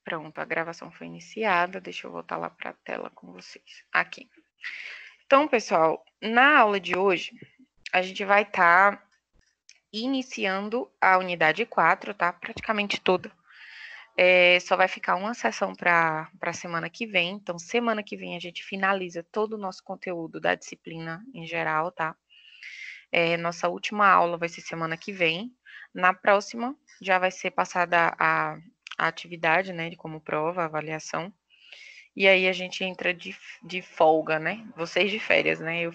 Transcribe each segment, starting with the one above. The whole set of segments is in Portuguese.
Pronto, a gravação foi iniciada. Deixa eu voltar lá para a tela com vocês. Aqui. Então, pessoal, na aula de hoje, a gente vai estar iniciando a unidade 4, tá? Praticamente toda. Só vai ficar uma sessão para a semana que vem. Então, semana que vem a gente finaliza todo o nosso conteúdo da disciplina em geral, tá? Nossa última aula vai ser semana que vem. Na próxima, já vai ser passada a atividade, né, de como prova, a avaliação. E aí a gente entra de folga, né? Vocês de férias, né? Eu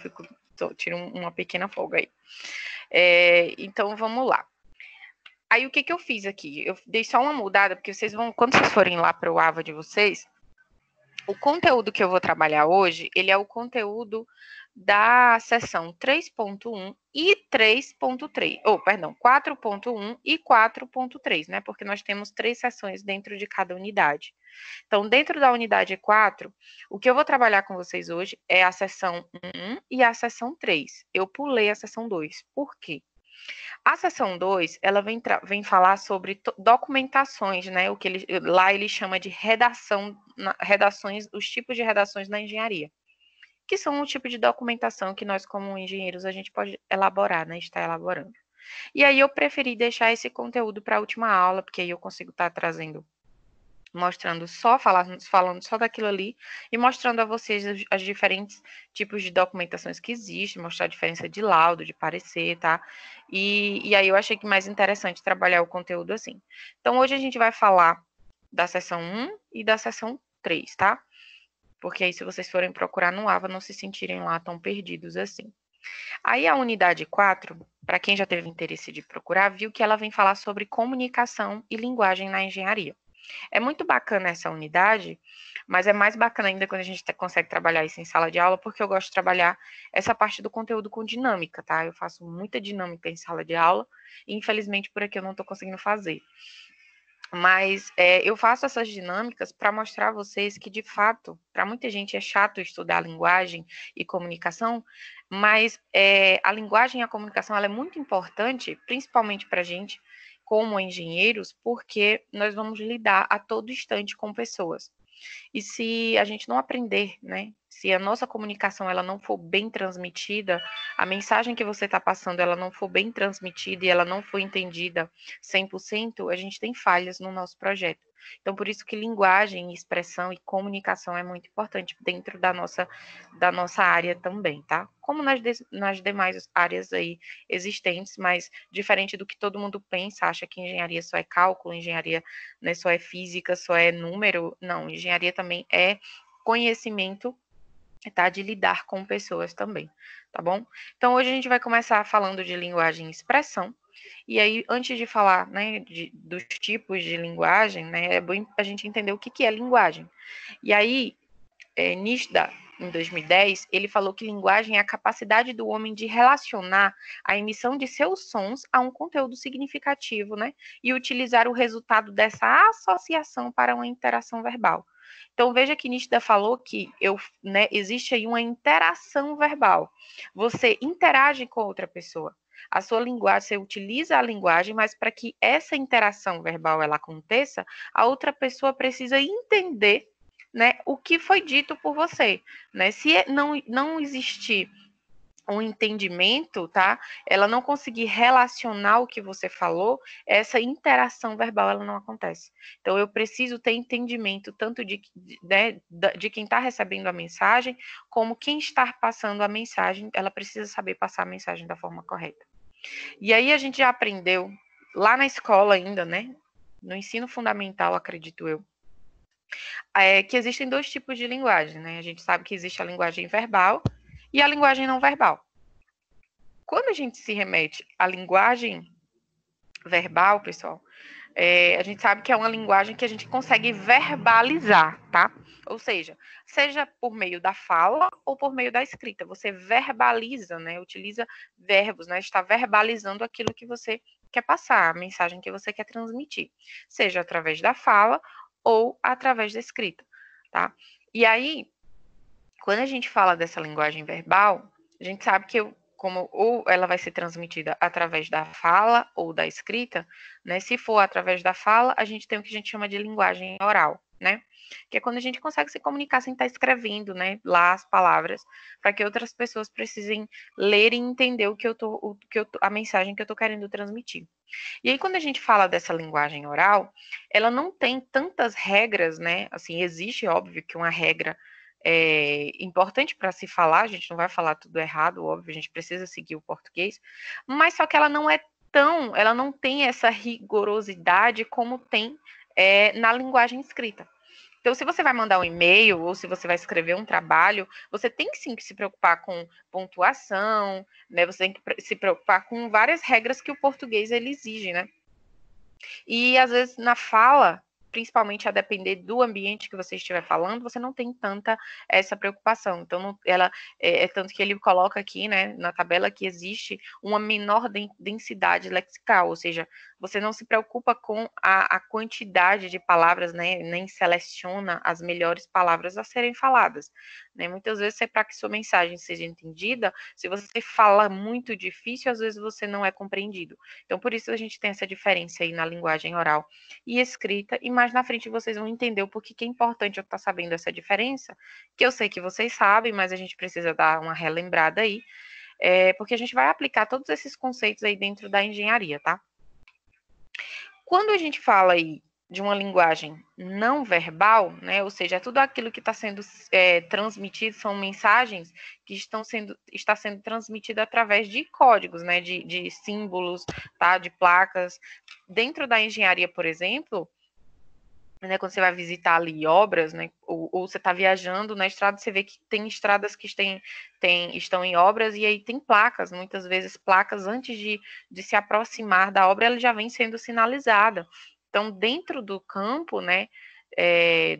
tiro uma pequena folga aí. Então, vamos lá. Aí, o que eu fiz aqui? Eu dei só uma mudada, porque quando vocês forem lá para o AVA de vocês, o conteúdo que eu vou trabalhar hoje, ele é o conteúdo da seção 3.1 e 3.3, 4.1 e 4.3, né? Porque nós temos 3 seções dentro de cada unidade. Então, dentro da unidade 4, o que eu vou trabalhar com vocês hoje é a seção 1 e a seção 3. Eu pulei a seção 2. Por quê? A seção 2, ela vem falar sobre documentações, né? O que lá ele chama de redações, os tipos de redações na engenharia, que são um tipo de documentação que nós, como engenheiros, a gente pode elaborar, né? Está elaborando. E aí eu preferi deixar esse conteúdo para a última aula, porque aí eu consigo estar trazendo, falando só daquilo ali e mostrando a vocês as diferentes tipos de documentações que existem, mostrar a diferença de laudo, de parecer, tá? E aí eu achei que mais interessante trabalhar o conteúdo assim. Então, hoje a gente vai falar da seção 1 e da seção 3, tá? Porque aí, se vocês forem procurar no AVA, não se sentirem lá tão perdidos assim. Aí, a unidade 4, para quem já teve interesse de procurar, viu que ela vem falar sobre comunicação e linguagem na engenharia. É muito bacana essa unidade, mas é mais bacana ainda quando a gente consegue trabalhar isso em sala de aula, porque eu gosto de trabalhar essa parte do conteúdo com dinâmica, tá? Eu faço muita dinâmica em sala de aula, e infelizmente por aqui eu não estou conseguindo fazer. Mas eu faço essas dinâmicas para mostrar a vocês que, de fato, para muita gente é chato estudar linguagem e comunicação, mas a linguagem e a comunicação ela é muito importante, principalmente para a gente, como engenheiros, porque nós vamos lidar a todo instante com pessoas. E se a gente não aprender, né? Se a nossa comunicação ela não for bem transmitida, a mensagem que você está passando ela não for bem transmitida e ela não for entendida 100%, a gente tem falhas no nosso projeto. Então, por isso que linguagem, expressão e comunicação é muito importante dentro da nossa área também, tá? Como nas demais áreas aí existentes, mas diferente do que todo mundo pensa, acha que engenharia só é cálculo, engenharia né, só é física, só é número. Não, engenharia também é conhecimento, tá? De lidar com pessoas também, tá bom? Então, hoje a gente vai começar falando de linguagem e expressão. E aí, antes de falar, né, dos tipos de linguagem, né, é bom a gente entender o que é linguagem. E aí, Nishida, em 2010, ele falou que linguagem é a capacidade do homem de relacionar a emissão de seus sons a um conteúdo significativo, né? E utilizar o resultado dessa associação para uma interação verbal. Então, veja que Nishida falou que existe aí uma interação verbal. Você interage com outra pessoa. A sua linguagem, você utiliza a linguagem, mas para que essa interação verbal ela aconteça, a outra pessoa precisa entender, né, o que foi dito por você, né? Se não existir um entendimento, tá? Ela não conseguir relacionar o que você falou, essa interação verbal ela não acontece. Então eu preciso ter entendimento tanto de quem está recebendo a mensagem, como quem está passando a mensagem, ela precisa saber passar a mensagem da forma correta. E aí a gente já aprendeu lá na escola ainda, né? No ensino fundamental, acredito eu, que existem 2 tipos de linguagem, né? A gente sabe que existe a linguagem verbal e a linguagem não verbal. Quando a gente se remete à linguagem verbal, pessoal, a gente sabe que é uma linguagem que a gente consegue verbalizar, tá? Ou seja por meio da fala ou por meio da escrita. Você verbaliza, né? Utiliza verbos, né? Está verbalizando aquilo que você quer passar, a mensagem que você quer transmitir, seja através da fala ou através da escrita, tá? E aí, quando a gente fala dessa linguagem verbal, a gente sabe que como ou ela vai ser transmitida através da fala ou da escrita, né? Se for através da fala, a gente tem o que a gente chama de linguagem oral, né? Que é quando a gente consegue se comunicar sem estar escrevendo, né, lá as palavras, para que outras pessoas precisem ler e entender a mensagem que eu estou querendo transmitir. E aí, quando a gente fala dessa linguagem oral, ela não tem tantas regras, né? Assim, existe, óbvio, que uma regra importante para se falar, a gente não vai falar tudo errado, óbvio, a gente precisa seguir o português, mas só que ela não tem essa rigorosidade como tem na linguagem escrita. Então, se você vai mandar um e-mail ou se você vai escrever um trabalho, você tem que sim que se preocupar com pontuação, né? Você tem que se preocupar com várias regras que o português ele exige, né? E às vezes na fala, principalmente a depender do ambiente que você estiver falando, você não tem tanta essa preocupação. Então, ela tanto que ele coloca aqui, né, na tabela que existe uma menor densidade lexical, ou seja, você não se preocupa com a quantidade de palavras, né, nem seleciona as melhores palavras a serem faladas. Né? Muitas vezes, para que sua mensagem seja entendida, se você fala muito difícil, às vezes você não é compreendido. Então, por isso a gente tem essa diferença aí na linguagem oral e escrita, e mais na frente vocês vão entender o porquê que é importante eu estar sabendo essa diferença, que eu sei que vocês sabem, mas a gente precisa dar uma relembrada aí, porque a gente vai aplicar todos esses conceitos aí dentro da engenharia, tá? Quando a gente fala aí de uma linguagem não verbal, né, ou seja, tudo aquilo que está sendo transmitido são mensagens que está sendo transmitida através de códigos, né, de símbolos, tá, de placas. Dentro da engenharia, por exemplo, né, quando você vai visitar ali obras, né, ou você está viajando na estrada, você vê que tem estradas que estão em obras e aí tem placas, muitas vezes placas antes de se aproximar da obra, ela já vem sendo sinalizada. Então, dentro do campo, né,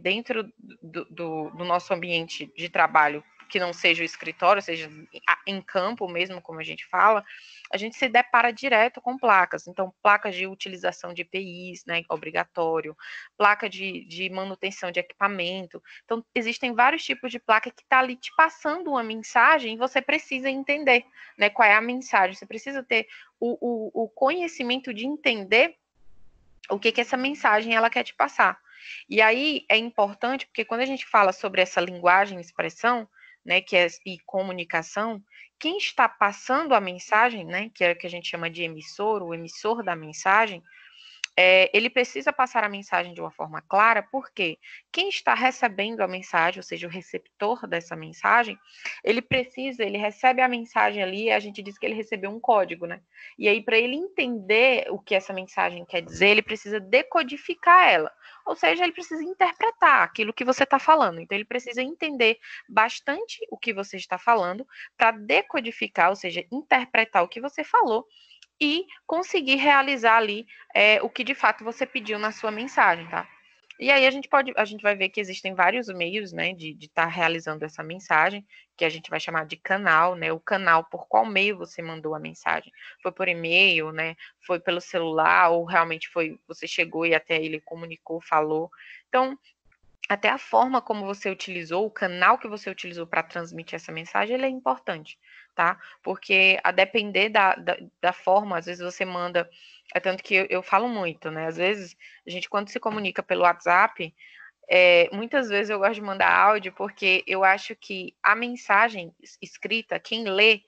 dentro do nosso ambiente de trabalho, que não seja o escritório, seja em campo mesmo, como a gente fala, a gente se depara direto com placas. Então, placas de utilização de EPIs, né, obrigatório, placa de manutenção de equipamento. Então, existem vários tipos de placa que está ali te passando uma mensagem e você precisa entender, né, qual é a mensagem. Você precisa ter o conhecimento de entender o que essa mensagem ela quer te passar. E aí é importante, porque quando a gente fala sobre essa linguagem e expressão, né, que é e comunicação, quem está passando a mensagem, né, que é o que a gente chama de emissor, o emissor da mensagem, ele precisa passar a mensagem de uma forma clara, porque quem está recebendo a mensagem, ou seja, o receptor dessa mensagem, ele recebe a mensagem ali, e a gente diz que ele recebeu um código, né? E aí, para ele entender o que essa mensagem quer dizer, ele precisa decodificar ela. Ou seja, ele precisa interpretar aquilo que você está falando. Então, ele precisa entender bastante o que você está falando para decodificar, ou seja, interpretar o que você falou e conseguir realizar ali o que de fato você pediu na sua mensagem, tá? E aí a gente vai ver que existem vários meios, né, de estar realizando essa mensagem, que a gente vai chamar de canal, né? O canal por qual meio você mandou a mensagem. Foi por e-mail, né? Foi pelo celular, ou realmente você chegou e até ele comunicou, falou. Então, até a forma como você utilizou, o canal que você utilizou para transmitir essa mensagem, ele é importante, tá? Porque a depender da forma, às vezes você manda, tanto que eu falo muito, né? Às vezes, a gente quando se comunica pelo WhatsApp, muitas vezes eu gosto de mandar áudio porque eu acho que a mensagem escrita, quem lê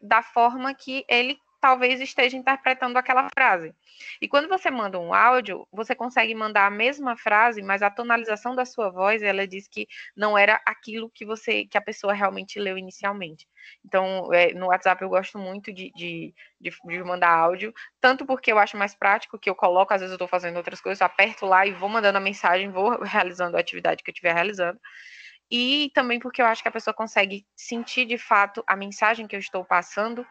da forma que ele talvez esteja interpretando aquela frase. E quando você manda um áudio, você consegue mandar a mesma frase, mas a tonalização da sua voz, ela diz que não era aquilo que a pessoa realmente leu inicialmente. Então, no WhatsApp eu gosto muito de mandar áudio, tanto porque eu acho mais prático, que eu coloco, às vezes eu estou fazendo outras coisas, eu aperto lá e vou mandando a mensagem, vou realizando a atividade que eu estiver realizando. E também porque eu acho que a pessoa consegue sentir de fato a mensagem que eu estou passando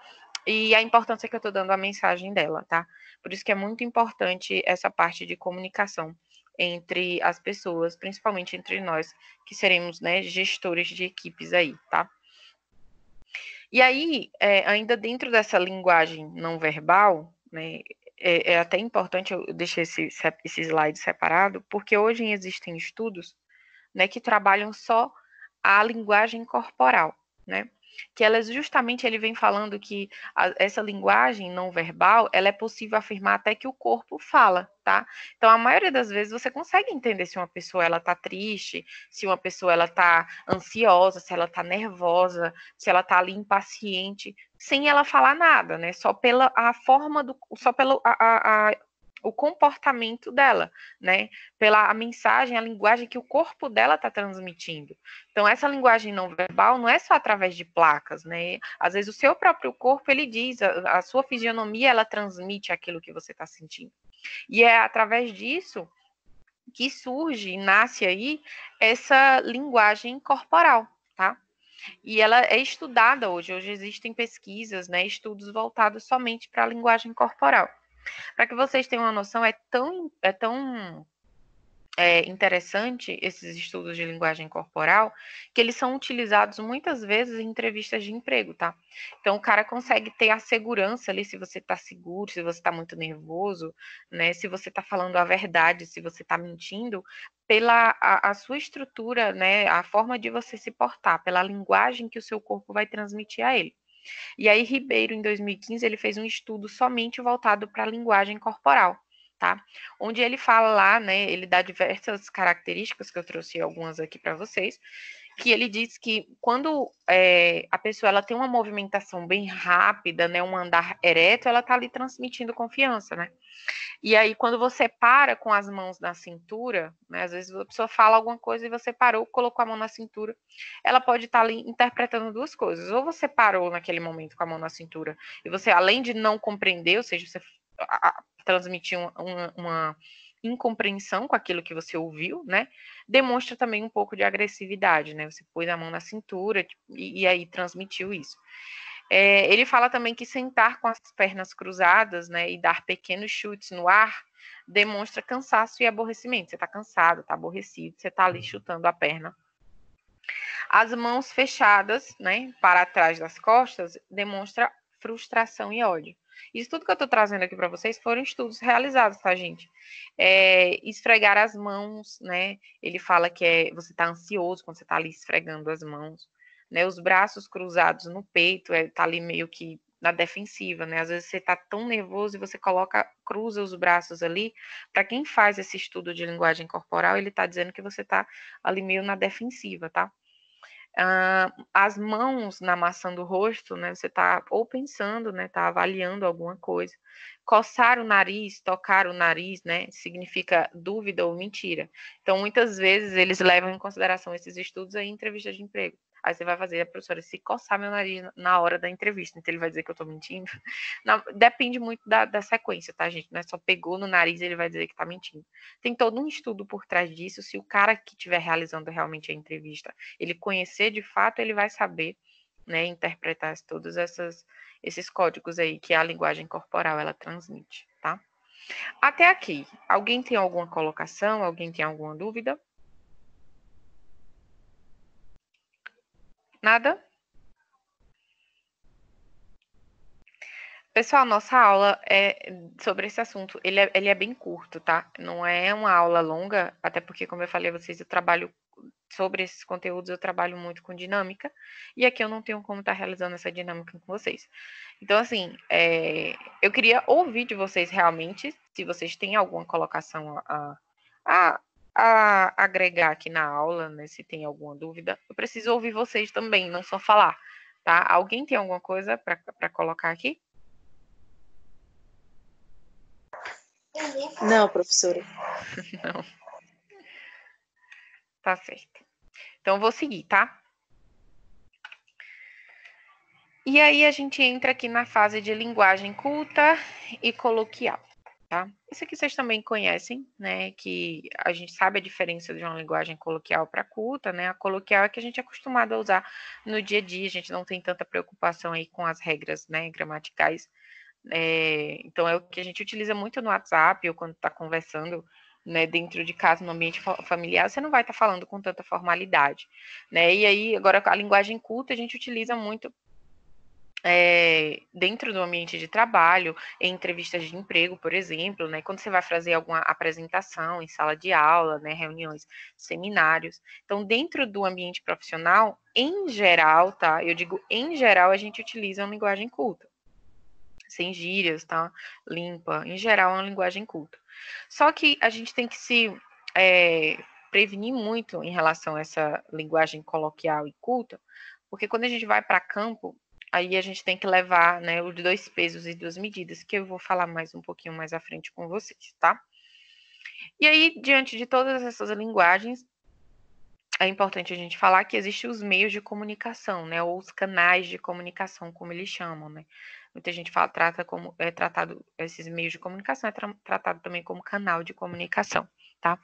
e a importância que eu estou dando à mensagem dela, tá? Por isso que é muito importante essa parte de comunicação entre as pessoas, principalmente entre nós, que seremos, né, gestores de equipes aí, tá? E aí, ainda dentro dessa linguagem não verbal, né, é até importante eu deixar esse slide separado, porque hoje existem estudos, né, que trabalham só a linguagem corporal, né? que ela justamente ele vem falando que essa linguagem não verbal, ela é possível afirmar até que o corpo fala, tá? Então, a maioria das vezes você consegue entender se uma pessoa ela tá triste, se uma pessoa ela tá ansiosa, se ela tá nervosa, se ela tá ali impaciente, sem ela falar nada, né? Só pela a forma do, só pelo o comportamento dela, né? Pela a mensagem, a linguagem que o corpo dela está transmitindo. Então, essa linguagem não verbal não é só através de placas, né? Às vezes o seu próprio corpo, ele diz, a sua fisionomia, ela transmite aquilo que você está sentindo. E é através disso que surge, nasce aí, essa linguagem corporal, tá? E ela é estudada hoje. Hoje existem pesquisas, né, estudos voltados somente para a linguagem corporal. Para que vocês tenham uma noção, é tão interessante esses estudos de linguagem corporal, que eles são utilizados muitas vezes em entrevistas de emprego, tá? Então, o cara consegue ter a segurança ali, se você está seguro, se você está muito nervoso, né? Se você está falando a verdade, se você está mentindo, pela a sua estrutura, né? A forma de você se portar, pela linguagem que o seu corpo vai transmitir a ele. E aí, Ribeiro, em 2015, ele fez um estudo somente voltado para a linguagem corporal, tá? Onde ele fala lá, né, ele dá diversas características, que eu trouxe algumas aqui para vocês, que ele diz que quando a pessoa ela tem uma movimentação bem rápida, né, um andar ereto, ela está ali transmitindo confiança, né? E aí, quando você para com as mãos na cintura, né, às vezes a pessoa fala alguma coisa e você parou, colocou a mão na cintura, ela pode estar ali interpretando duas coisas. Ou você parou naquele momento com a mão na cintura e você, além de não compreender, ou seja, você transmitir uma incompreensão com aquilo que você ouviu, né? Demonstra também um pouco de agressividade, né? Você pôs a mão na cintura e aí transmitiu isso. Ele fala também que sentar com as pernas cruzadas, né, e dar pequenos chutes no ar demonstra cansaço e aborrecimento. Você está cansado, está aborrecido, você está ali chutando a perna. As mãos fechadas, né, para trás das costas, demonstra frustração e ódio. Isso tudo que eu estou trazendo aqui para vocês foram estudos realizados, tá, gente? Esfregar as mãos, né? Ele fala que você está ansioso quando você está ali esfregando as mãos, né? Os braços cruzados no peito, tá ali meio que na defensiva, né? Às vezes você tá tão nervoso e você cruza os braços ali. Para quem faz esse estudo de linguagem corporal, ele tá dizendo que você tá ali meio na defensiva, tá? As mãos na maçã do rosto, né? Você está ou pensando, né? Está avaliando alguma coisa. Coçar o nariz, tocar o nariz, né? Significa dúvida ou mentira. Então, muitas vezes eles levam em consideração esses estudos aí em entrevista de emprego. Aí você vai fazer a professora se coçar meu nariz na hora da entrevista, então ele vai dizer que eu estou mentindo. Não, depende muito da sequência, tá, gente? Não é só pegou no nariz e ele vai dizer que está mentindo. Tem todo um estudo por trás disso. Se o cara que estiver realizando realmente a entrevista ele conhecer de fato, ele vai saber, né, interpretar todos esses códigos aí que a linguagem corporal ela transmite, tá? Até aqui, alguém tem alguma colocação? Alguém tem alguma dúvida? Nada? Pessoal, nossa aula sobre esse assunto, ele é bem curto, tá? Não é uma aula longa, até porque, como eu falei a vocês, eu trabalho sobre esses conteúdos, eu trabalho muito com dinâmica, e aqui eu não tenho como estar realizando essa dinâmica com vocês. Então, assim, eu queria ouvir de vocês realmente, se vocês têm alguma colocação a agregar aqui na aula, né? Se tem alguma dúvida, eu preciso ouvir vocês também, não só falar, tá? Alguém tem alguma coisa para colocar aqui? Não, professora. Não. Tá certo. Então, vou seguir, tá? E aí, a gente entra aqui na fase de linguagem culta e coloquial, tá? Isso aqui vocês também conhecem, né? Que a gente sabe a diferença de uma linguagem coloquial para culta, né? A coloquial é que a gente é acostumado a usar no dia a dia, a gente não tem tanta preocupação aí com as regras, né, gramaticais. Então, é o que a gente utiliza muito no WhatsApp ou quando está conversando, né, dentro de casa, no ambiente familiar, você não vai estar falando com tanta formalidade, né? E aí, agora, a linguagem culta a gente utiliza muito dentro do ambiente de trabalho, em entrevistas de emprego, por exemplo, né, quando você vai fazer alguma apresentação em sala de aula, né, reuniões, seminários. Então, dentro do ambiente profissional, em geral, tá? Eu digo em geral, a gente utiliza uma linguagem culta. Sem gírias, tá? Limpa. Em geral, é uma linguagem culta. Só que a gente tem que se prevenir muito em relação a essa linguagem coloquial e culta, porque quando a gente vai para campo, aí a gente tem que levar, né, o de 2 pesos e 2 medidas, que eu vou falar mais um pouquinho mais à frente com vocês, tá? E aí, diante de todas essas linguagens, é importante a gente falar que existem os meios de comunicação, né, ou os canais de comunicação, como eles chamam, né? Muita gente fala, trata como é tratado esses meios de comunicação, tratado também como canal de comunicação, tá?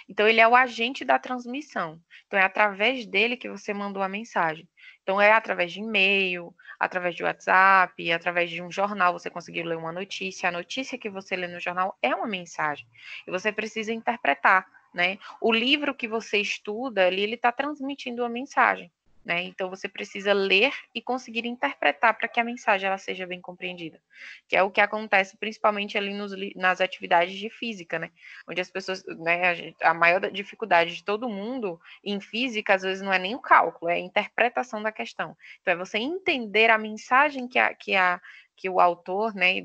Então, ele é o agente da transmissão. Então, é através dele que você mandou a mensagem. Então, é através de e-mail, através de WhatsApp, através de um jornal, você conseguiu ler uma notícia. A notícia que você lê no jornal é uma mensagem. E você precisa interpretar, né? O livro que você estuda ali, ele está transmitindo uma mensagem. Né? Então, você precisa ler e conseguir interpretar para que a mensagem ela seja bem compreendida, que é o que acontece principalmente ali nas atividades de física, né? Onde as pessoas, né, a maior dificuldade de todo mundo em física, às vezes, não é nem o cálculo, é a interpretação da questão. Então, é você entender a mensagem que o autor, né,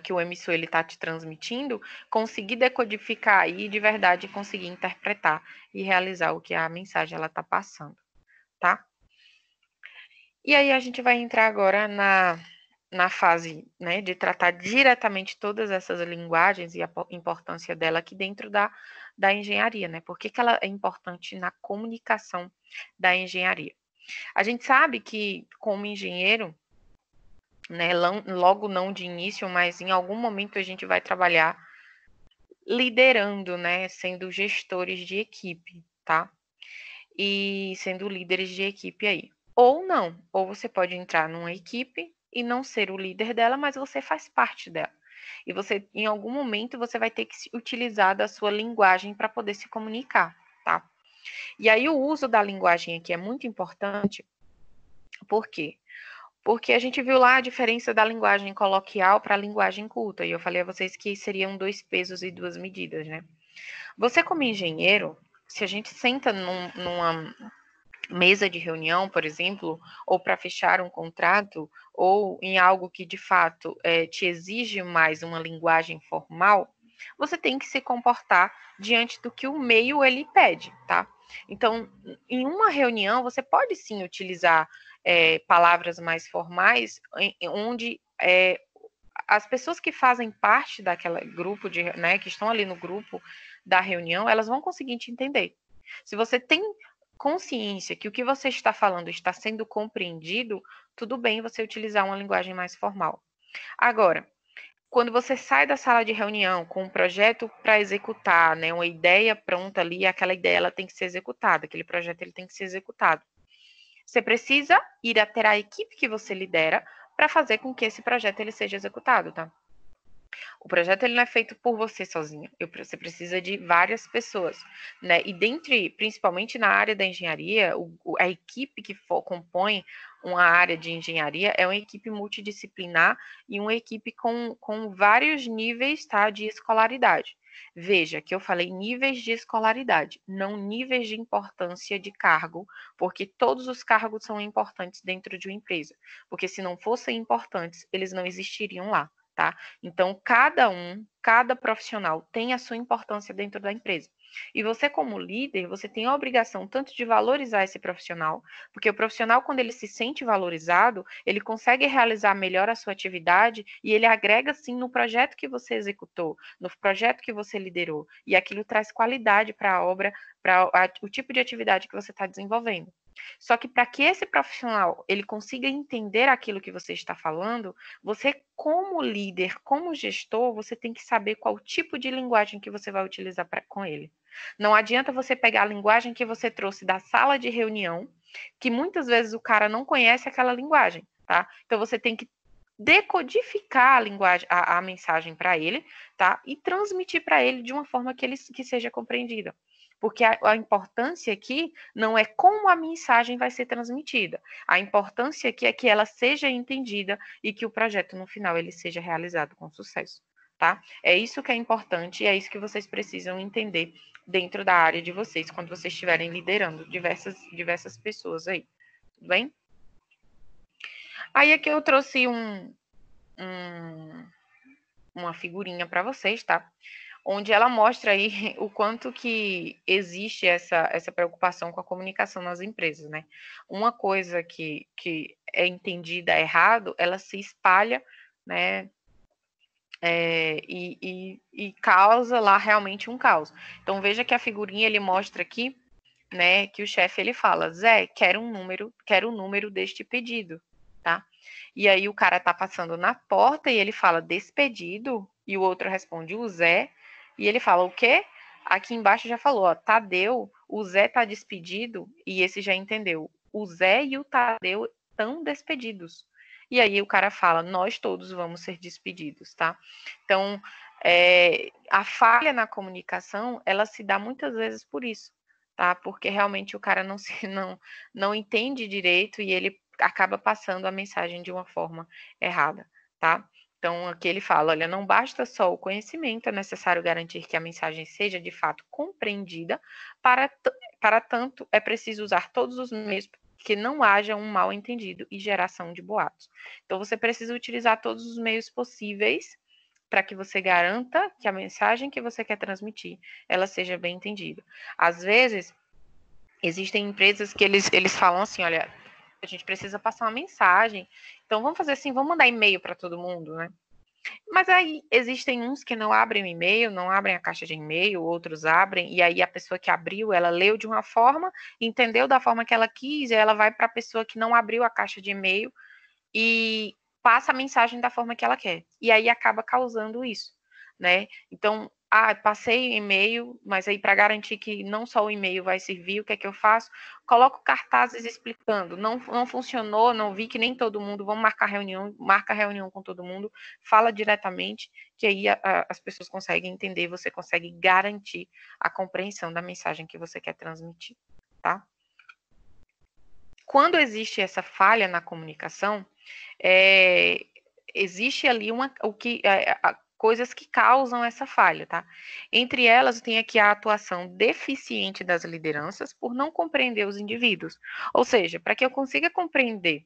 que o emissor ele está te transmitindo, conseguir decodificar aí de verdade, conseguir interpretar e realizar o que a mensagem ela está passando, tá? E aí a gente vai entrar agora na fase, né, de tratar diretamente todas essas linguagens e a importância dela aqui dentro da engenharia, né? Por que ela é importante na comunicação da engenharia? A gente sabe que, como engenheiro, né, logo não de início, mas em algum momento a gente vai trabalhar liderando, né, sendo gestores de equipe, tá? E sendo líderes de equipe aí. Ou não, ou você pode entrar numa equipe e não ser o líder dela, mas você faz parte dela. E você, em algum momento, você vai ter que utilizar da sua linguagem para poder se comunicar, tá? E aí o uso da linguagem aqui é muito importante. Por quê? Porque a gente viu lá a diferença da linguagem coloquial para a linguagem culta. E eu falei a vocês que seriam 2 pesos e 2 medidas, né? Você, como engenheiro, se a gente senta numa mesa de reunião, por exemplo, ou para fechar um contrato, ou em algo que de fato te exige mais uma linguagem formal, você tem que se comportar diante do que o meio ele pede, tá? Então, em uma reunião, você pode sim utilizar palavras mais formais, onde as pessoas que fazem parte daquele grupo de, né, que estão ali no grupo da reunião, elas vão conseguir te entender. Se você tem consciência que o que você está falando está sendo compreendido, tudo bem você utilizar uma linguagem mais formal. Agora, quando você sai da sala de reunião com um projeto para executar, né, uma ideia pronta ali, aquela ideia ela tem que ser executada, aquele projeto ele tem que ser executado. Você precisa ir até a equipe que você lidera para fazer com que esse projeto ele seja executado, tá? O projeto ele não é feito por você sozinho. Você precisa de várias pessoas, né? E dentre, principalmente na área da engenharia, a equipe que compõe uma área de engenharia é uma equipe multidisciplinar e uma equipe com vários níveis, tá, de escolaridade. Veja que eu falei níveis de escolaridade, não níveis de importância de cargo, porque todos os cargos são importantes dentro de uma empresa. Porque se não fossem importantes, eles não existiriam lá. Tá? Então, cada profissional tem a sua importância dentro da empresa. E você, como líder, você tem a obrigação tanto de valorizar esse profissional, porque o profissional, quando ele se sente valorizado, ele consegue realizar melhor a sua atividade e ele agrega, sim, no projeto que você executou, no projeto que você liderou. E aquilo traz qualidade para a obra, para o tipo de atividade que você está desenvolvendo. Só que para que esse profissional ele consiga entender aquilo que você está falando, você, como líder, como gestor, você tem que saber qual tipo de linguagem que você vai utilizar com ele. Não adianta você pegar a linguagem que você trouxe da sala de reunião, que muitas vezes o cara não conhece aquela linguagem, tá? Então você tem que decodificar a linguagem, a mensagem para ele, tá? E transmitir para ele de uma forma que seja compreendida. Porque a importância aqui não é como a mensagem vai ser transmitida. A importância aqui é que ela seja entendida e que o projeto, no final, ele seja realizado com sucesso. tá? É isso que é importante e é isso que vocês precisam entender dentro da área de vocês, quando vocês estiverem liderando diversas pessoas aí, tudo bem? Aí aqui eu trouxe uma figurinha para vocês, tá? Onde ela mostra aí o quanto que existe essa preocupação com a comunicação nas empresas, né? Uma coisa que é entendida errado, ela se espalha, né? E causa lá realmente um caos. Então veja que a figurinha ele mostra aqui, né? Que o chefe ele fala, Zé, quero o número deste pedido, tá? E aí o cara tá passando na porta e ele fala despedido e o outro responde o Zé e ele fala o quê? Aqui embaixo já falou, ó, Tadeu, o Zé tá despedido e esse já entendeu. O Zé e o Tadeu estão despedidos. E aí o cara fala, nós todos vamos ser despedidos, tá? Então, a falha na comunicação, ela se dá muitas vezes por isso, tá? Porque realmente o cara não entende direito e ele acaba passando a mensagem de uma forma errada, tá? Então, aqui ele fala, olha, não basta só o conhecimento, é necessário garantir que a mensagem seja de fato compreendida, para tanto é preciso usar todos os meios que não haja um mal entendido e geração de boatos. Então, você precisa utilizar todos os meios possíveis para que você garanta que a mensagem que você quer transmitir, ela seja bem entendida. Às vezes, existem empresas que eles falam assim, olha, a gente precisa passar uma mensagem, então vamos fazer assim, vamos mandar e-mail para todo mundo, né? Mas aí existem uns que não abrem o e-mail, não abrem a caixa de e-mail, outros abrem, e aí a pessoa que abriu, ela leu de uma forma, entendeu da forma que ela quis, e ela vai para a pessoa que não abriu a caixa de e-mail e passa a mensagem da forma que ela quer. E aí acaba causando isso, né? Então, passei e-mail, mas aí para garantir que não só o e-mail vai servir, o que é que eu faço? Coloco cartazes explicando. Não funcionou, não vi que nem todo mundo, vamos marcar reunião, marca reunião com todo mundo, fala diretamente, que aí as pessoas conseguem entender, você consegue garantir a compreensão da mensagem que você quer transmitir, tá? Quando existe essa falha na comunicação, existe ali coisas que causam essa falha, tá? Entre elas, tem aqui a atuação deficiente das lideranças por não compreender os indivíduos. Ou seja, para que eu consiga compreender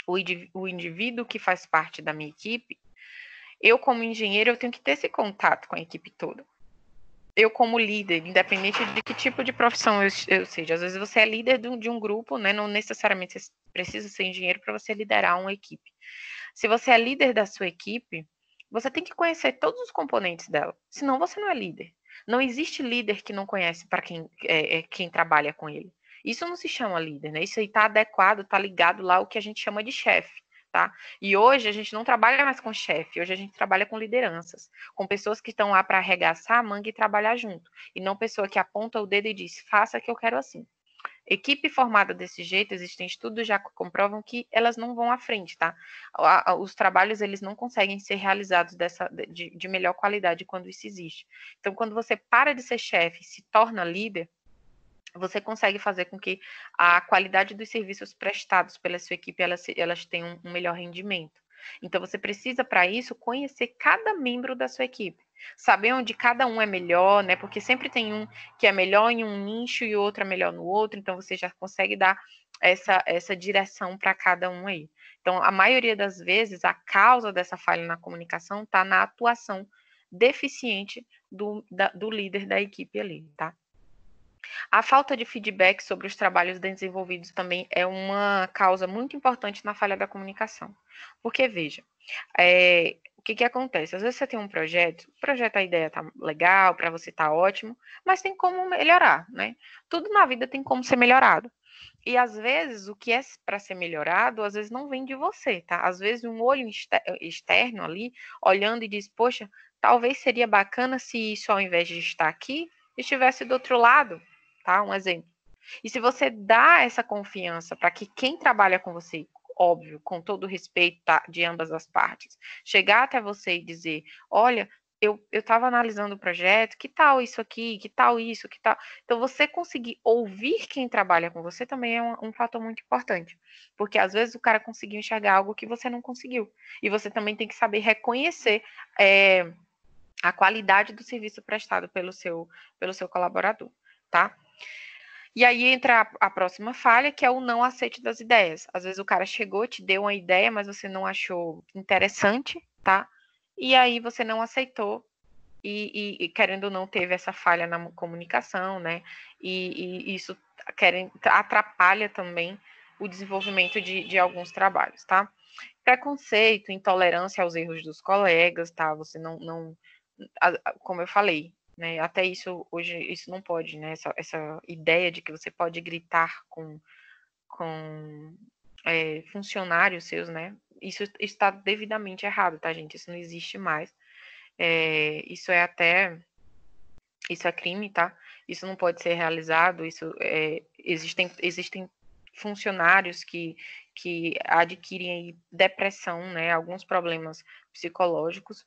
o indivíduo que faz parte da minha equipe, eu, como engenheiro, eu tenho que ter esse contato com a equipe toda. Eu, como líder, independente de que tipo de profissão eu seja, às vezes você é líder de um grupo, né? Não necessariamente você precisa ser engenheiro para você liderar uma equipe. Se você é líder da sua equipe, você tem que conhecer todos os componentes dela, senão você não é líder. Não existe líder que não conhece para quem trabalha com ele. Isso não se chama líder, né? Isso aí está adequado, está ligado lá ao que a gente chama de chefe, tá? E hoje a gente não trabalha mais com chefe, hoje a gente trabalha com lideranças, com pessoas que estão lá para arregaçar a manga e trabalhar junto, e não pessoa que aponta o dedo e diz, faça que eu quero assim. Equipe formada desse jeito, existem estudos já que comprovam que elas não vão à frente, tá? Os trabalhos, eles não conseguem ser realizados de melhor qualidade quando isso existe. Então, quando você para de ser chefe e se torna líder, você consegue fazer com que a qualidade dos serviços prestados pela sua equipe, elas tenham um melhor rendimento. Então, você precisa, para isso, conhecer cada membro da sua equipe. Saber onde cada um é melhor, né? Porque sempre tem um que é melhor em um nicho e outro é melhor no outro, então você já consegue dar essa direção para cada um aí. Então, a maioria das vezes, a causa dessa falha na comunicação está na atuação deficiente do líder da equipe ali, tá? A falta de feedback sobre os trabalhos desenvolvidos também é uma causa muito importante na falha da comunicação. Porque, veja, o que acontece? Às vezes você tem um projeto, a ideia tá legal, para você tá ótimo, mas tem como melhorar, né? Tudo na vida tem como ser melhorado. E às vezes o que é para ser melhorado, às vezes não vem de você, tá? Às vezes um olho externo ali, olhando e diz, poxa, talvez seria bacana se isso ao invés de estar aqui, estivesse do outro lado, tá? Um exemplo. E se você dá essa confiança para que quem trabalha com você, óbvio, com todo o respeito de ambas as partes, chegar até você e dizer, olha, eu estava analisando o projeto, que tal isso aqui, que tal isso, que tal... Então, você conseguir ouvir quem trabalha com você também é um fator muito importante, porque às vezes o cara conseguiu enxergar algo que você não conseguiu, e você também tem que saber reconhecer a qualidade do serviço prestado pelo seu colaborador, tá? E aí entra a próxima falha, que é o não aceite das ideias. Às vezes o cara chegou, te deu uma ideia, mas você não achou interessante, tá? E aí você não aceitou e querendo ou não, teve essa falha na comunicação, né? E isso atrapalha também o desenvolvimento de alguns trabalhos, tá? Preconceito, intolerância aos erros dos colegas, tá? Você não como eu falei, né? Até isso hoje isso não pode, né? Essa ideia de que você pode gritar com funcionários seus, né? Isso está devidamente errado, tá, gente? Isso não existe mais. Isso é crime, tá? Isso não pode ser realizado. Existem funcionários que adquirem depressão, né? Alguns problemas psicológicos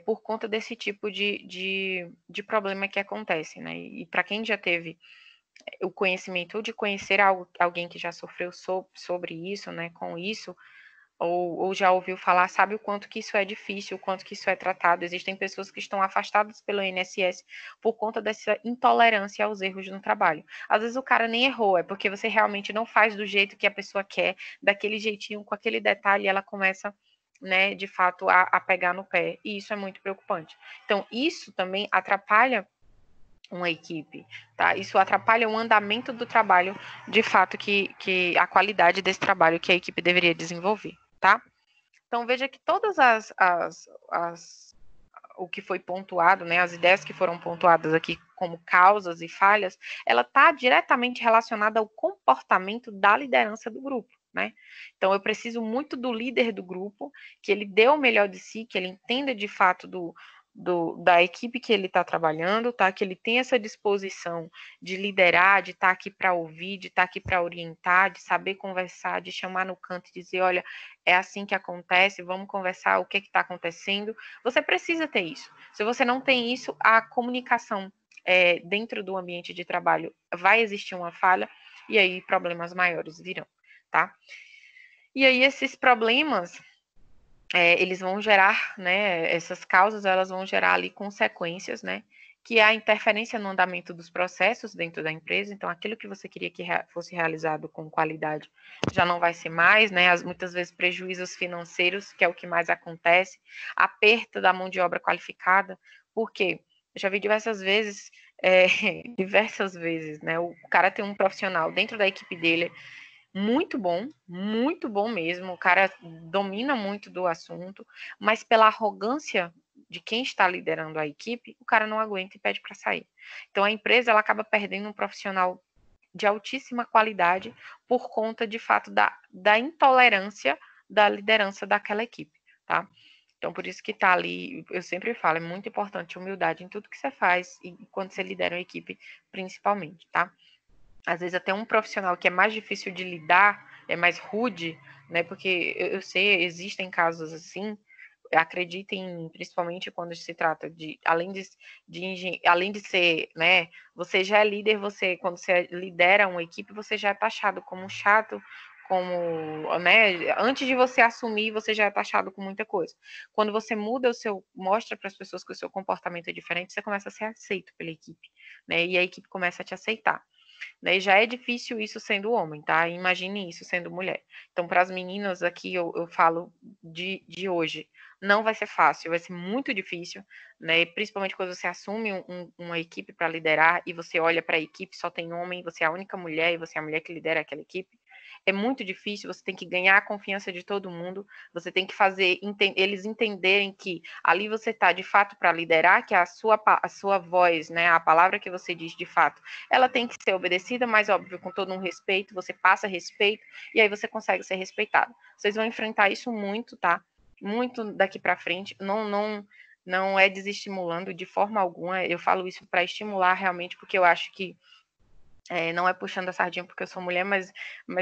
por conta desse tipo de problema que acontece, né? E para quem já teve o conhecimento ou de conhecer alguém que já sofreu sobre isso, né? Com isso, ou já ouviu falar, sabe o quanto que isso é difícil, o quanto que isso é tratado. Existem pessoas que estão afastadas pelo INSS por conta dessa intolerância aos erros no trabalho. Às vezes o cara nem errou, é porque você realmente não faz do jeito que a pessoa quer, daquele jeitinho, com aquele detalhe, ela começa, né, de fato, a pegar no pé. E isso é muito preocupante. Então, isso também atrapalha uma equipe, tá? Isso atrapalha o andamento do trabalho, de fato, que a qualidade desse trabalho que a equipe deveria desenvolver, tá? Então, veja que todas o que foi pontuado, né, as ideias que foram pontuadas aqui como causas e falhas, ela está diretamente relacionada ao comportamento da liderança do grupo, né? Então, eu preciso muito do líder do grupo, que ele dê o melhor de si, que ele entenda de fato da equipe que ele está trabalhando, tá? Que ele tem essa disposição de liderar, de estar tá aqui para ouvir, de estar tá aqui para orientar, de saber conversar, de chamar no canto e dizer, olha, é assim que acontece, vamos conversar, o que está acontecendo. Você precisa ter isso. Se você não tem isso, a comunicação dentro do ambiente de trabalho vai existir uma falha e aí problemas maiores virão, tá? E aí esses problemas eles vão gerar, né, essas causas, elas vão gerar ali consequências, né, que é a interferência no andamento dos processos dentro da empresa. Então, aquilo que você queria que fosse realizado com qualidade já não vai ser mais, né, muitas vezes prejuízos financeiros, que é o que mais acontece, a perda da mão de obra qualificada, porque eu já vi diversas vezes, né, o cara tem um profissional dentro da equipe dele, muito bom mesmo. O cara domina muito do assunto, mas pela arrogância de quem está liderando a equipe, o cara não aguenta e pede para sair. Então a empresa ela acaba perdendo um profissional de altíssima qualidade por conta de fato da intolerância da liderança daquela equipe, tá? Então, por isso que tá ali, eu sempre falo, é muito importante a humildade em tudo que você faz e quando você lidera uma equipe, principalmente, tá? Às vezes até um profissional que é mais difícil de lidar, é mais rude, né? Porque eu sei, existem casos assim, acreditem, principalmente quando se trata de, além de ser, né? Você já é líder, quando você lidera uma equipe, você já é taxado como chato, como, né? Antes de você assumir, você já é taxado com muita coisa. Quando você mostra para as pessoas que o seu comportamento é diferente, você começa a ser aceito pela equipe, né? E a equipe começa a te aceitar. Né? E já é difícil isso sendo homem, tá? Imagine isso sendo mulher. Então, para as meninas aqui, eu falo de hoje, não vai ser fácil, vai ser muito difícil, né? Principalmente quando você assume uma equipe para liderar e você olha para a equipe, só tem homem, você é a única mulher e você é a mulher que lidera aquela equipe. É muito difícil, você tem que ganhar a confiança de todo mundo, você tem que fazer eles entenderem que ali você está de fato para liderar, que a sua voz, né, a palavra que você diz de fato, ela tem que ser obedecida, mas óbvio, com todo um respeito, você passa respeito e aí você consegue ser respeitado. Vocês vão enfrentar isso muito, tá? Muito daqui para frente, não é desestimulando de forma alguma, eu falo isso para estimular realmente, porque eu acho que Não é puxando a sardinha porque eu sou mulher, mas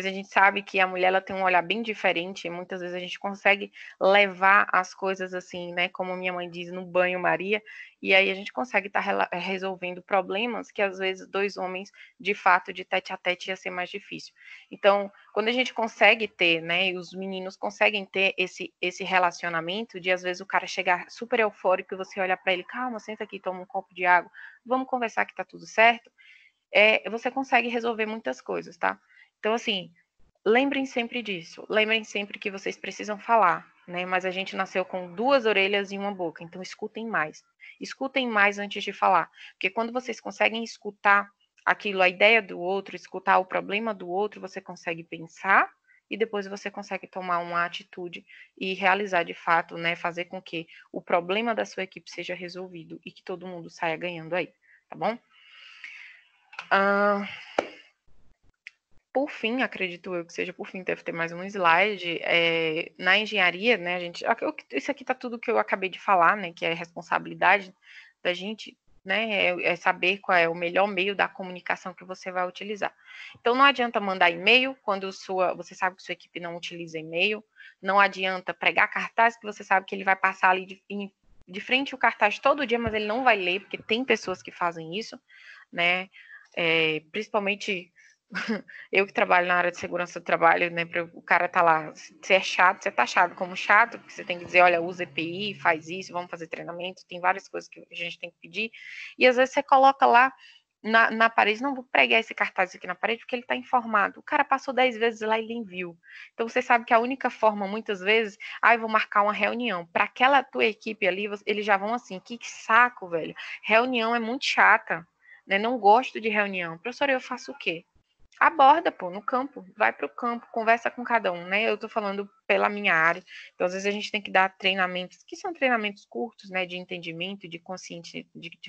a gente sabe que a mulher ela tem um olhar bem diferente e muitas vezes a gente consegue levar as coisas assim, né, como minha mãe diz, no banho-maria, e aí a gente consegue estar resolvendo problemas que às vezes dois homens, de fato, de tete a tete ia ser mais difícil. Então, quando a gente consegue ter, né, e os meninos conseguem ter esse relacionamento de às vezes o cara chegar super eufórico e você olhar para ele, calma, senta aqui, toma um copo de água, vamos conversar que tá tudo certo, você consegue resolver muitas coisas, tá? Então, assim, lembrem sempre disso. Lembrem sempre que vocês precisam falar, né? Mas a gente nasceu com duas orelhas e uma boca, então escutem mais. Escutem mais antes de falar. Porque quando vocês conseguem escutar aquilo, a ideia do outro, escutar o problema do outro, você consegue pensar e depois você consegue tomar uma atitude e realizar de fato, né? Fazer com que o problema da sua equipe seja resolvido e que todo mundo saia ganhando aí, tá bom? Por fim, acredito eu que seja por fim, deve ter mais um slide. Na engenharia, né, a gente. Isso aqui tá tudo que eu acabei de falar, né? Que é responsabilidade da gente, né? É saber qual é o melhor meio da comunicação que você vai utilizar. Então não adianta mandar e-mail quando você sabe que sua equipe não utiliza e-mail. Não adianta pregar cartaz que você sabe que ele vai passar ali de frente o cartaz todo dia, mas ele não vai ler, porque tem pessoas que fazem isso, né? Principalmente eu que trabalho na área de segurança do trabalho, né? O cara tá lá, se é chato, você tá achado como chato, porque você tem que dizer, olha, usa EPI, faz isso, vamos fazer treinamento, tem várias coisas que a gente tem que pedir. E às vezes você coloca lá na parede, não vou pregar esse cartaz aqui na parede porque ele está informado. O cara passou 10 vezes lá e ele viu. Então você sabe que a única forma, muitas vezes, eu vou marcar uma reunião. Para aquela tua equipe ali, eles já vão assim, que saco, velho. Reunião é muito chata, né? Não gosto de reunião. Professora, eu faço o quê? Aborda, pô, no campo, vai para o campo, conversa com cada um, né? Eu tô falando pela minha área, então às vezes a gente tem que dar treinamentos, que são treinamentos curtos, né, de entendimento, de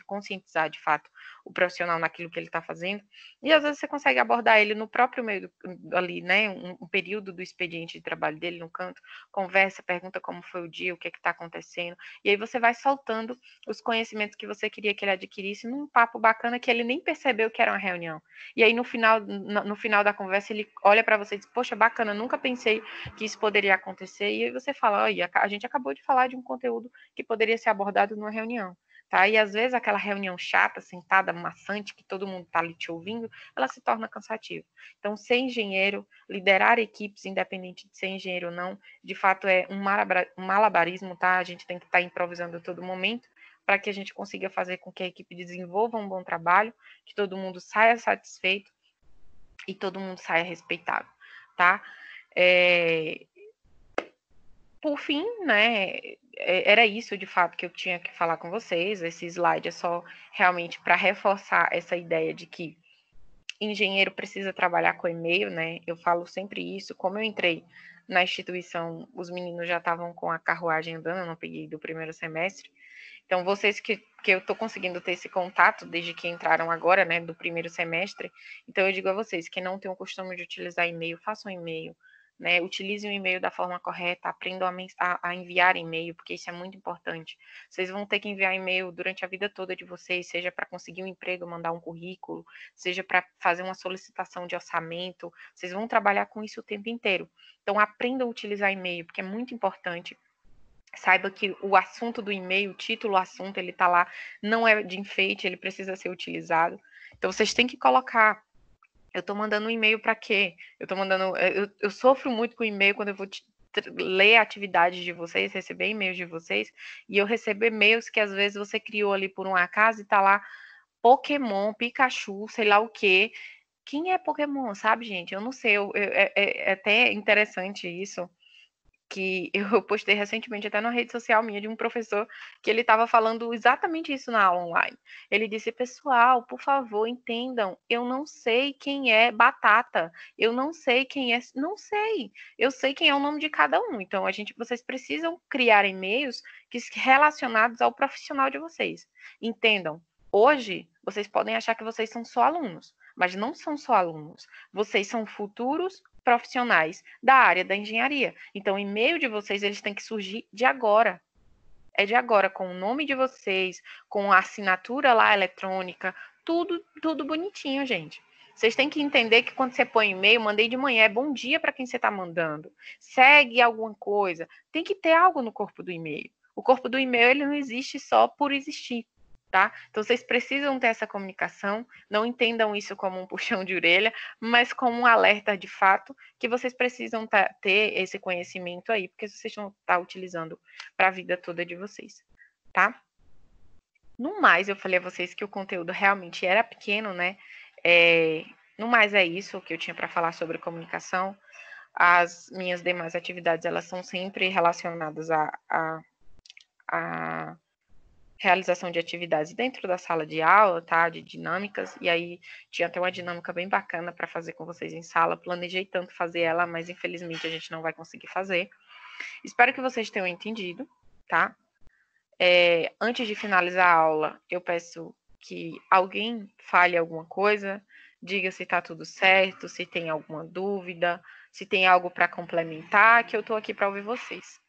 conscientizar de fato o profissional naquilo que ele está fazendo, e às vezes você consegue abordar ele no próprio meio ali, né, um período do expediente de trabalho dele no canto, conversa, pergunta como foi o dia, o que é que está acontecendo, e aí você vai soltando os conhecimentos que você queria que ele adquirisse num papo bacana que ele nem percebeu que era uma reunião. E aí, no final da conversa, ele olha para você e diz, poxa, bacana, nunca pensei que isso poderia acontecer. E aí você fala, olha, a gente acabou de falar de um conteúdo que poderia ser abordado numa reunião. Tá? E às vezes aquela reunião chata, sentada, maçante, que todo mundo está ali te ouvindo, ela se torna cansativa. Então, ser engenheiro, liderar equipes, independente de ser engenheiro ou não, de fato é um malabarismo, tá? A gente tem que estar improvisando a todo momento para que a gente consiga fazer com que a equipe desenvolva um bom trabalho, que todo mundo saia satisfeito e todo mundo saia respeitado, tá? Por fim, né, era isso de fato que eu tinha que falar com vocês. Esse slide é só realmente para reforçar essa ideia de que engenheiro precisa trabalhar com e-mail, né? Eu falo sempre isso. Como eu entrei na instituição, os meninos já estavam com a carruagem andando, eu não peguei do primeiro semestre. Então, vocês que eu estou conseguindo ter esse contato desde que entraram agora, né, do primeiro semestre, então eu digo a vocês que não tem o costume de utilizar e-mail, façam e-mail, né, utilizem o e-mail da forma correta, aprendam a enviar e-mail, porque isso é muito importante. Vocês vão ter que enviar e-mail durante a vida toda de vocês, seja para conseguir um emprego, mandar um currículo, seja para fazer uma solicitação de orçamento, vocês vão trabalhar com isso o tempo inteiro. Então, aprendam a utilizar e-mail, porque é muito importante. Saiba que o assunto do e-mail, o título, o assunto, ele está lá, não é de enfeite, ele precisa ser utilizado. Então, vocês têm que colocar. Eu estou mandando um e-mail para quê? Eu sofro muito com e-mail quando eu vou ler atividades de vocês, receber e-mails de vocês, e eu recebo e-mails que às vezes você criou ali por um acaso e está lá Pokémon, Pikachu, sei lá o quê. Quem é Pokémon, sabe, gente? Eu não sei, é até interessante isso que eu postei recentemente até na rede social minha de um professor que ele estava falando exatamente isso na aula online. Ele disse, pessoal, por favor, entendam, eu não sei quem é Batata, eu não sei quem é, não sei, eu sei quem é o nome de cada um. Então, vocês precisam criar e-mails relacionados ao profissional de vocês. Entendam, hoje vocês podem achar que vocês são só alunos, mas não são só alunos, vocês são futuros profissionais da área da engenharia. Então, o e-mail de vocês, eles têm que surgir de agora. É de agora, com o nome de vocês, com a assinatura lá eletrônica, tudo bonitinho, gente. Vocês têm que entender que quando você põe e-mail, mandei de manhã, é bom dia para quem você está mandando. Segue alguma coisa. Tem que ter algo no corpo do e-mail. O corpo do e-mail ele não existe só por existir, tá? Então vocês precisam ter essa comunicação. Não entendam isso como um puxão de orelha, mas como um alerta de fato que vocês precisam ter esse conhecimento aí, porque vocês vão estar utilizando para a vida toda de vocês, tá? No mais, eu falei a vocês que o conteúdo realmente era pequeno, né? No mais é isso que eu tinha para falar sobre comunicação. As minhas demais atividades, elas são sempre relacionadas à realização de atividades dentro da sala de aula, tá? De dinâmicas. E aí tinha até uma dinâmica bem bacana para fazer com vocês em sala. Planejei tanto fazer ela, mas infelizmente a gente não vai conseguir fazer. Espero que vocês tenham entendido, tá? Antes de finalizar a aula, eu peço que alguém fale alguma coisa, diga se está tudo certo, se tem alguma dúvida, se tem algo para complementar, que eu estou aqui para ouvir vocês.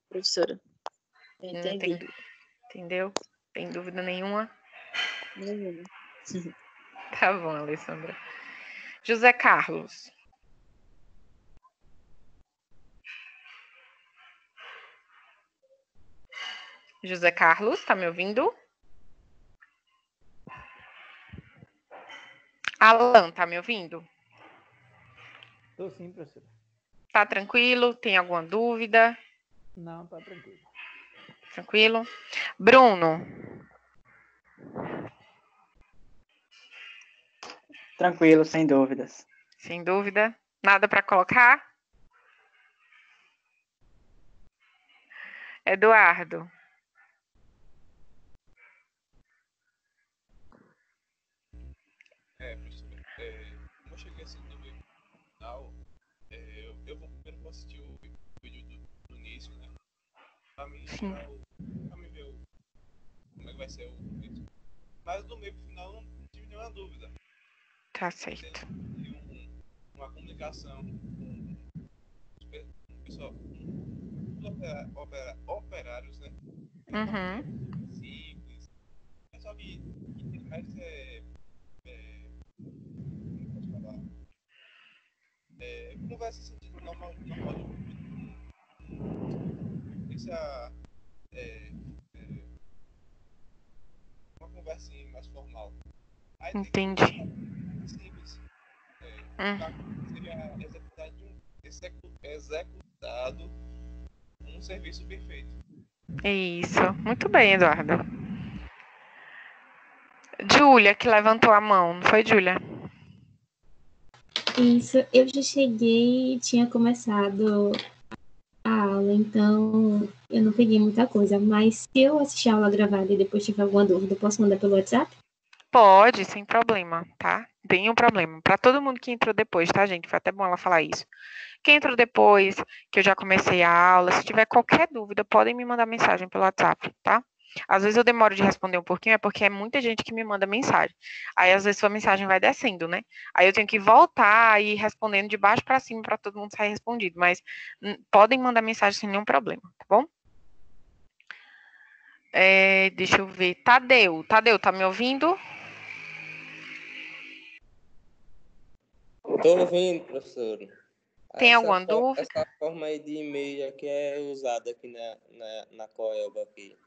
Professora. Entendi. Entendeu? Tem dúvida nenhuma? Nenhuma. Tá bom, Alessandra. José Carlos. José Carlos, tá me ouvindo? Alan, tá me ouvindo? Tô sim, professora. Tá tranquilo? Tem alguma dúvida? Não, tá tranquilo. Tranquilo? Bruno. Tranquilo, sem dúvidas. Sem dúvida. Nada para colocar? Eduardo. Professora, como eu cheguei assim no meio final, eu vou primeiro assistir o vídeo do início, né? Pra mim, pra mim ver como é que vai ser o vídeo. Mas do meio pro final não tive nenhuma dúvida. Tá certo. E uma comunicação com o pessoal, os operários, né? Uhum. Simples. É só que mais como posso falar? Conversa assim, normal essa uma conversinha mais formal. Aí Entendi. Tem simples. Seria executado um serviço perfeito. Isso. Muito bem, Eduardo. Júlia, que levantou a mão. Não foi, Júlia? Isso, eu já cheguei e tinha começado a aula, então eu não peguei muita coisa. Mas se eu assistir a aula gravada e depois tiver alguma dúvida, eu posso mandar pelo WhatsApp? Pode, sem problema, tá? Nenhum problema. Para todo mundo que entrou depois, tá, gente? Foi até bom ela falar isso. Quem entrou depois, que eu já comecei a aula, se tiver qualquer dúvida, podem me mandar mensagem pelo WhatsApp, tá? Às vezes eu demoro de responder um pouquinho, é porque é muita gente que me manda mensagem. Aí, às vezes, sua mensagem vai descendo, né? Aí eu tenho que voltar e ir respondendo de baixo para cima para todo mundo sair respondido. Mas podem mandar mensagem sem nenhum problema, tá bom? Deixa eu ver. Tadeu, tá me ouvindo? Tô ouvindo, professor. Tem alguma dúvida? Essa forma aí de e-mail aqui é usada aqui na Coelba aqui.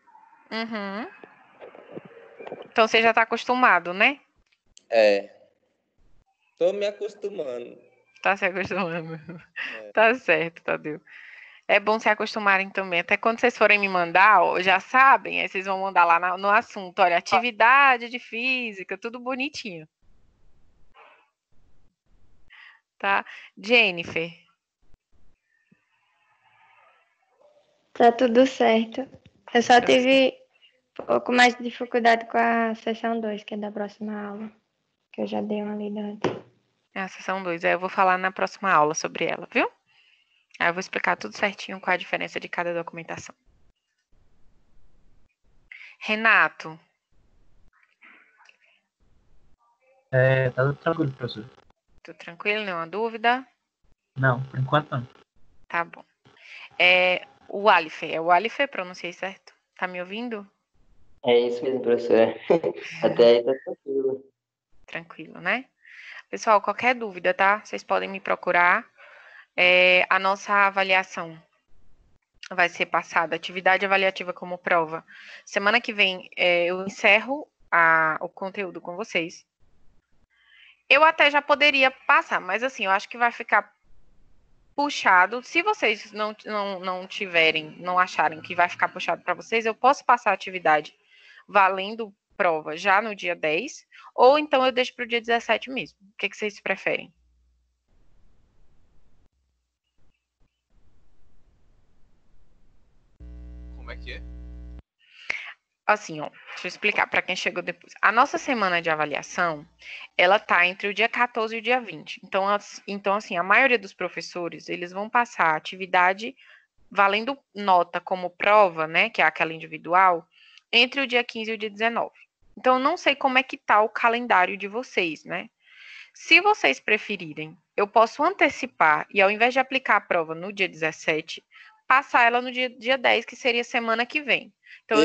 Uhum. Então você já está acostumado, né? Tô me acostumando. Tá se acostumando. Tá certo, Tadeu. É bom se acostumarem também. Até quando vocês forem me mandar, já sabem, aí vocês vão mandar lá no assunto. Olha, atividade de física, tudo bonitinho. Tá? Jennifer. Tá tudo certo. Eu só tive um pouco mais de dificuldade com a sessão 2, que é da próxima aula, que eu já dei uma lida antes. A sessão 2, eu vou falar na próxima aula sobre ela, viu? Aí eu vou explicar tudo certinho qual a diferença de cada documentação. Renato. Tá tudo tranquilo, professor. Tudo tranquilo? Nenhuma dúvida? Não, por enquanto não. Tá bom. O Alife, pronunciei certo? Tá me ouvindo? É isso mesmo, professora. Até aí tá tranquilo. Tranquilo, né? Pessoal, qualquer dúvida, tá? Vocês podem me procurar. A nossa avaliação vai ser passada, atividade avaliativa como prova. Semana que vem eu encerro o conteúdo com vocês. Eu até já poderia passar, mas assim, eu acho que vai ficar puxado. Se vocês não tiverem, não acharem que vai ficar puxado para vocês, eu posso passar a atividade valendo prova já no dia 10, ou então eu deixo para o dia 17 mesmo. O que vocês preferem? Como é que é? Assim, ó, deixa eu explicar para quem chegou depois. A nossa semana de avaliação, ela tá entre o dia 14 e o dia 20. Então, assim, a maioria dos professores, eles vão passar a atividade valendo nota como prova, né, que é aquela individual, entre o dia 15 e o dia 19. Então, eu não sei como é que tá o calendário de vocês, né? Se vocês preferirem, eu posso antecipar e ao invés de aplicar a prova no dia 17, passar ela no dia 10, que seria semana que vem. Então,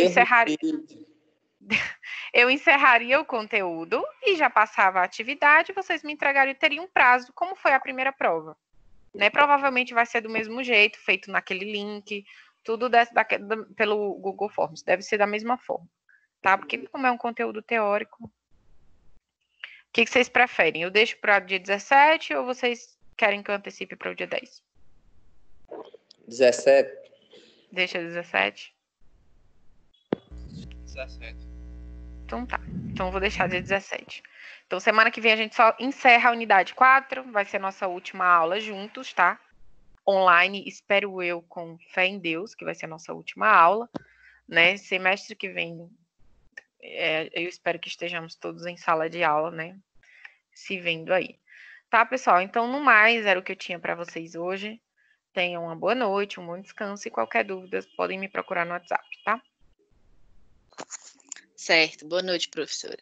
eu encerraria o conteúdo e já passava a atividade, vocês me entregariam, teriam um prazo, como foi a primeira prova. Né? Provavelmente vai ser do mesmo jeito, feito naquele link, tudo pelo Google Forms, deve ser da mesma forma, tá? Porque como é um conteúdo teórico, o que vocês preferem? Eu deixo para o dia 17 ou vocês querem que eu antecipe para o dia 10? 17. Deixa 17? 17. Então tá. Então eu vou deixar dia 17. Então semana que vem a gente só encerra a unidade 4, vai ser a nossa última aula juntos, tá? Online, espero eu, com fé em Deus, que vai ser a nossa última aula, né? Semestre que vem, eu espero que estejamos todos em sala de aula, né? Se vendo aí. Tá, pessoal? Então, no mais, era o que eu tinha para vocês hoje. Tenham uma boa noite, um bom descanso e qualquer dúvida, podem me procurar no WhatsApp, tá? Certo. Boa noite, professora.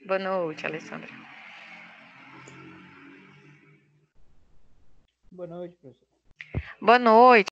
Boa noite, Alessandra. Boa noite, professor. Boa noite.